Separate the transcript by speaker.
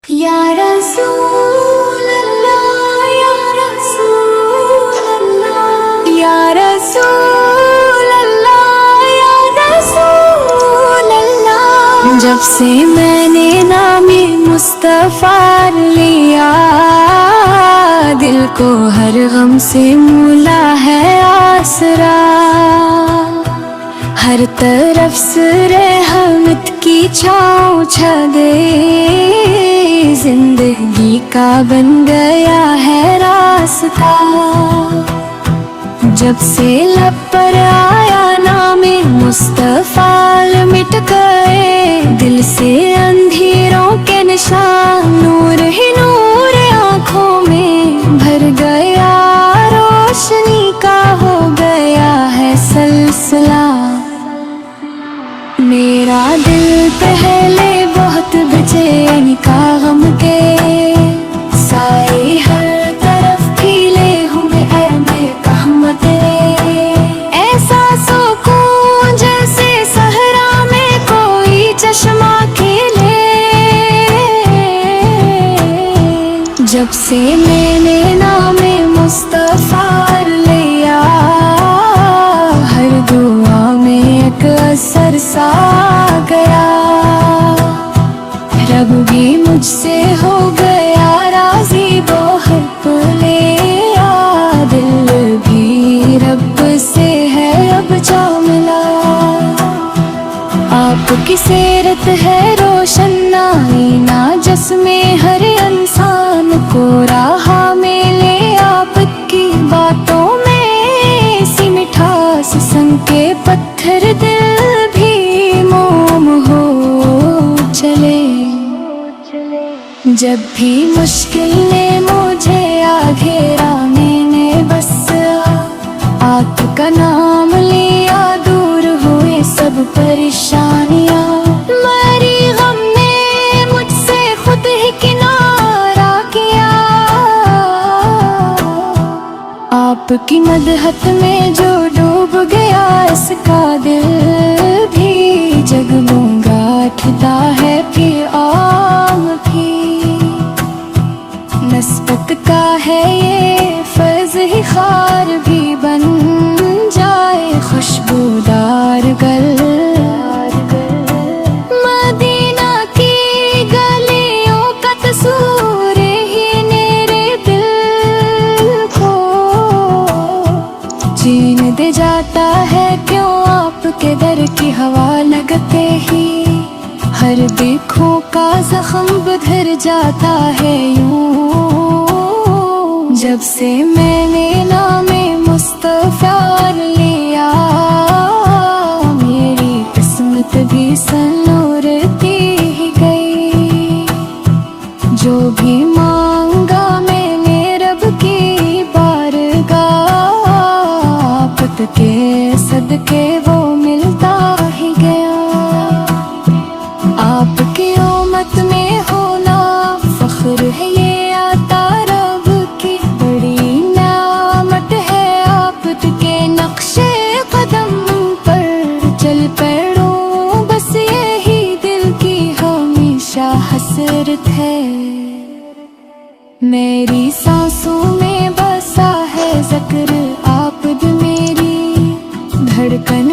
Speaker 1: یا رسول اللہ یا رسول اللہ یا رسول اللہ یا رسول اللہ، جب سے میں نے نام مصطفیٰ لیا دل کو ہر غم سے مولا ہے آسرا، ہر طرف سے رحمت کی چھاؤں چھا گئی، زندگی کا بن گیا ہے راستہ، جب سے لب پر آیا نام مصطفیٰ مٹ گئے دل سے اندھیروں کے نشان، نور ہی نور آنکھوں میں بھر گیا، روشنی کا ہو گیا ہے سلسلہ، میرا دل پہلے بہت بے کا غم کے سائے ہر طرف کھیلے ہوئے اے بے رحمت، ایسا سکون جیسے صحرا میں کوئی چشمہ کھیلے، جب سے میں نے نام مصطفیٰ لیا ہر دعا میں ایک اثر سا گیا، رب بھی مجھ سے ہو گیا راضی، بہت لیا دل بھی رب سے ہے اب جا ملا، آپ کی سیرت ہے روشن آئینہ جسم ہر انسان کو راہ میں لے، آپ کی باتوں میں ایسی مٹھاس سنگ کے پتھر دل بھی موم ہو چلے، جب بھی مشکل نے مجھے آ گھیرا میں نے بس آپ کا نام لیا، دور ہوئے سب پریشانیاں، میری غم نے مجھ سے خود ہی کنارہ کیا، آپ کی مدحت میں جو ڈوب گیا اس کا دل بھی جگمگا اٹھتا ہے پھر آم کی، نسبت کا ہے یہ فیض ہی خار بھی بن جائے خوشبودار گل، مدینہ کی گلیوں کا تصور ہی میرے دل کو چین دے جاتا ہے، کیوں آپ کے در کی ہوا لگتے ہی ہر دیکھوں کا زخم بدھر جاتا ہے یوں، جب سے میں نے نام مصطفیٰ لیا میری قسمت بھی سنورتی ہی گئی، جو بھی مانگا میں نے رب کی بارگاہ آفت کے صدقے وہ ملتا ہی گیا، آپ کی امت میں ہونا فخر ہے، یہ عطا رب کی بڑی نعمت ہے، آپ کے نقش قدم پر چل پڑوں بس یہی دل کی ہمیشہ حسرت ہے، میری سانسوں میں بسا ہے ذکر آپ میری دھڑکن